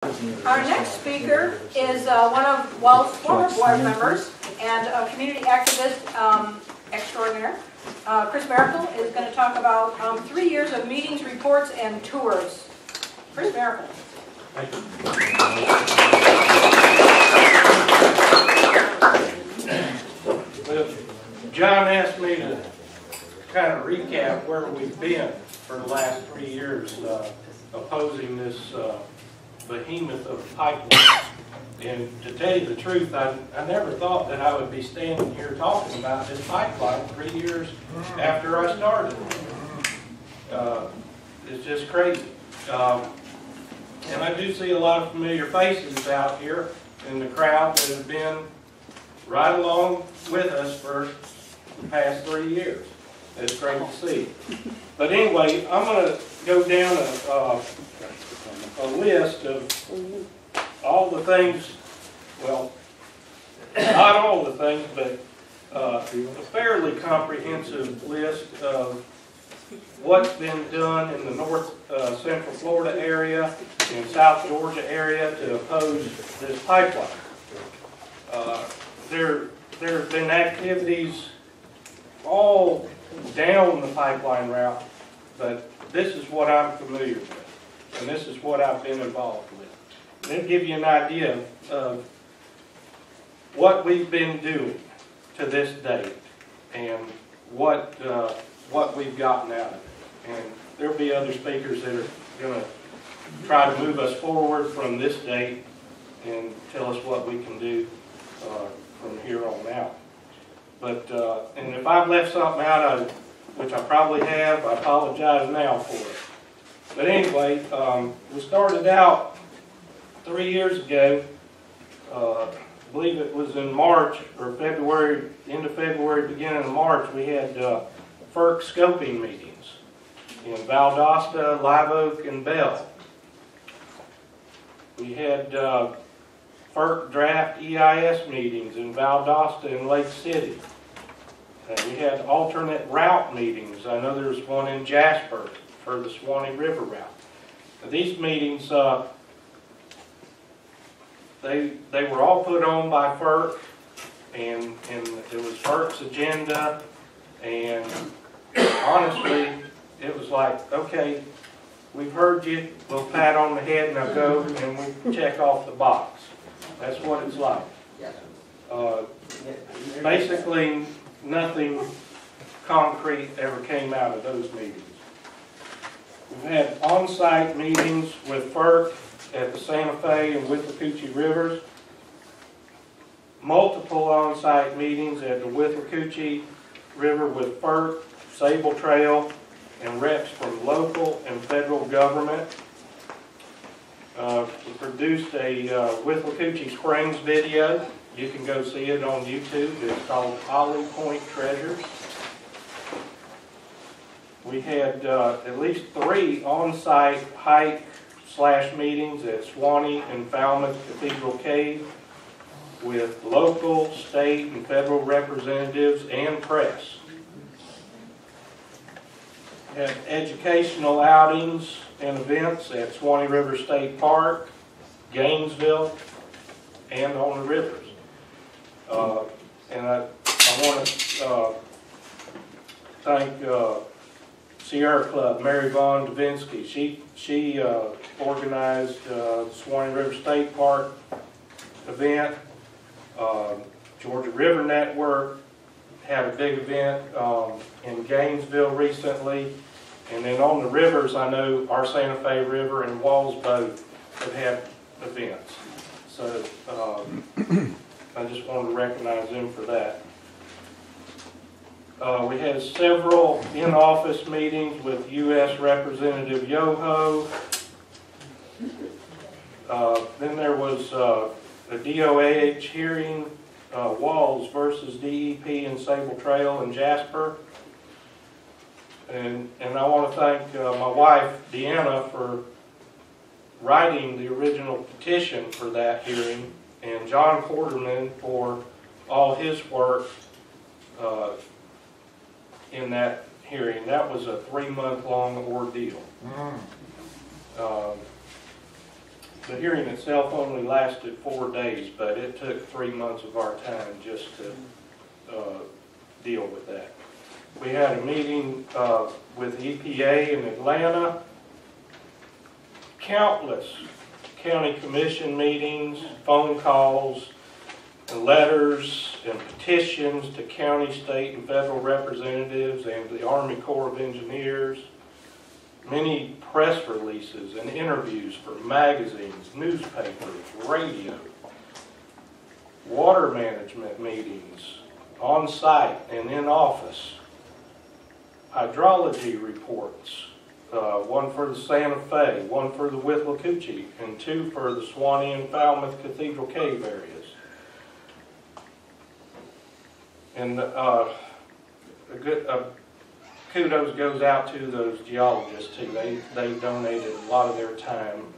Our next speaker is one of WALS' former board members and a community activist extraordinaire. Chris Mericle is going to talk about 3 years of meetings, reports, and tours. Chris Mericle. Thank you. Well, John asked me to kind of recap where we've been for the last 3 years opposing this behemoth of pipelines. And to tell you the truth, I never thought that I would be standing here talking about this pipeline 3 years after I started. It's just crazy. And I do see a lot of familiar faces out here in the crowd that have been right along with us for the past 3 years. It's great to see. But anyway, I'm going to go down a list of all the things, well, not all the things, but a fairly comprehensive list of what's been done in the North Central Florida area and South Georgia area to oppose this pipeline. There have been activities all down the pipeline route, but this is what I'm familiar with, and this is what I've been involved with. And it'll give you an idea of what we've been doing to this date and what we've gotten out of it. And there'll be other speakers that are going to try to move us forward from this date and tell us what we can do from here on out. But and if I've left something out, which I probably have, I apologize now for it. But anyway, we started out 3 years ago. I believe it was in March or February, end of February, beginning of March. We had FERC scoping meetings in Valdosta, Live Oak, and Bell. We had FERC draft EIS meetings in Valdosta and Lake City. We had alternate route meetings. I know there's one in Jasper for the Swanee River route. Now, these meetings, they were all put on by FERC, and it was FERC's agenda, and honestly, it was like, okay, we've heard you, we'll pat on the head, now go, and we check off the box. That's what it's like. Basically, nothing concrete ever came out of those meetings. We've had on-site meetings with FERC at the Santa Fe and Withlacoochee Rivers. Multiple on-site meetings at the Withlacoochee River with FERC, Sabal Trail, and reps from local and federal government. We produced a Withlacoochee Springs video. You can go see it on YouTube. It's called Holly Point Treasures. We had at least 3 on-site hike/meetings at Swanee and Falmouth Cathedral Cave with local, state, and federal representatives and press. We had educational outings and events at Swanee River State Park, Gainesville, and on the rivers. And I want to thank Sierra Club, Mary Vaughn Davinsky. She organized the Swanee River State Park event. Georgia River Network had a big event in Gainesville recently. And then on the rivers, I know our Santa Fe River and WALS both have had events. So I just wanted to recognize them for that. We had several in-office meetings with U.S. Representative Yoho. Then there was a DOAH hearing, WALS versus DEP and Sabal Trail in Jasper. And I want to thank my wife, Deanna, for writing the original petition for that hearing, and John Quarterman for all his work in that hearing. That was a 3-month-long ordeal. The hearing itself only lasted 4 days, but it took 3 months of our time just to deal with that. We had a meeting with EPA in Atlanta, countless county commission meetings, phone calls, and letters and petitions to county, state, and federal representatives and the Army Corps of Engineers, many press releases and interviews for magazines, newspapers, radio, water management meetings, on site and in office, hydrology reports, one for the Santa Fe, one for the Withlacoochee, and 2 for the Swanee and Falmouth Cathedral Cave areas. And kudos goes out to those geologists too. They donated a lot of their time.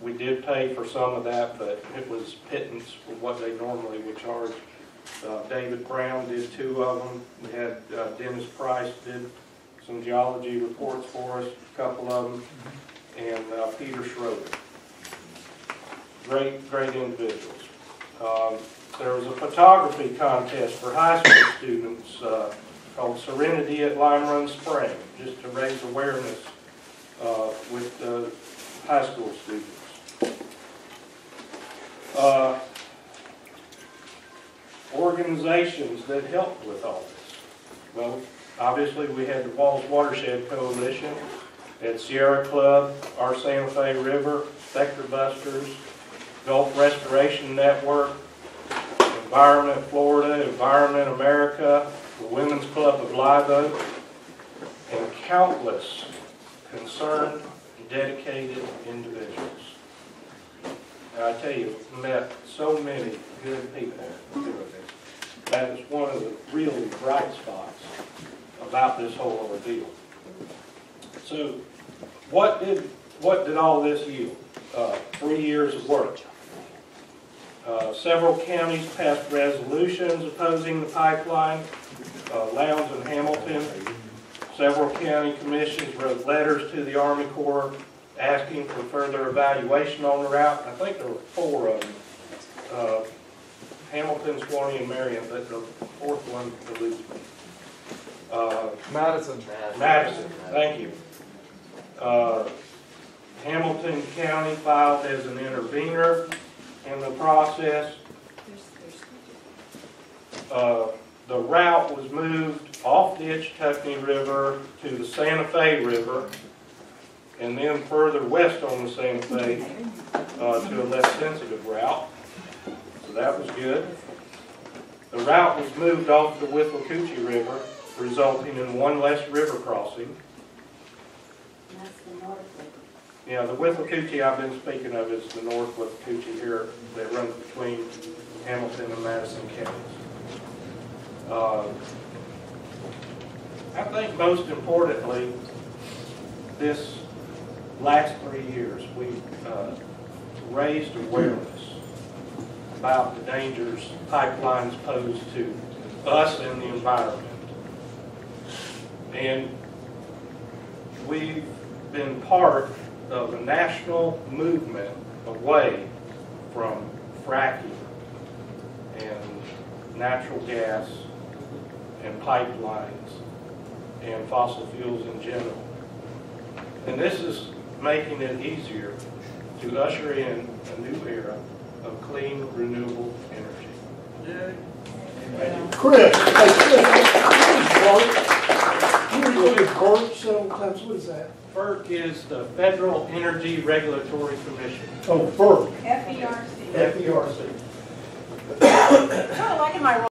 We did pay for some of that, but it was pittance for what they normally would charge. David Brown did 2 of them. We had Dennis Price did some geology reports for us, a couple of them, and Peter Schroeder. Great individuals. There was a photography contest for high school students called Serenity at Lime Run Spring, just to raise awareness with the high school students. Organizations that helped with all this. Well, obviously we had the WWALS Watershed Coalition, at Sierra Club, our Santa Fe River, Spectre Busters, Gulf Restoration Network, Environment Florida, Environment America, the Women's Club of Live Oak, and countless concerned, dedicated individuals. And I tell you, met so many good people doing this. That is one of the really bright spots about this whole ordeal. So, what did all this yield? 3 years of work. Several counties passed resolutions opposing the pipeline. Lowndes and Hamilton. Several county commissions wrote letters to the Army Corps asking for further evaluation on the route. I think there were 4 of them. Hamilton, Swanee, and Marion, but the 4th one eludes me. Madison, thank you. Hamilton County filed as an intervener in the process. The route was moved off the Itchitucknee River to the Santa Fe River, and then further west on the Santa Fe to a less sensitive route. So that was good. The route was moved off the Withlacoochee River, resulting in 1 less river crossing. That's the North River. Yeah, the Withlacoochee I've been speaking of is the North Withlacoochee here that runs between Hamilton and Madison counties. I think most importantly, this last 3 years, we've raised awareness about the dangers pipelines pose to us and the environment. And we've been part of a national movement away from fracking and natural gas and pipelines and fossil fuels in general. And this is making it easier to usher in a new era of clean, renewable energy. Chris, you did FERC several times. What is that? FERC is the Federal Energy Regulatory Commission. Oh, FERC. FERC. FERC. Kind of like in my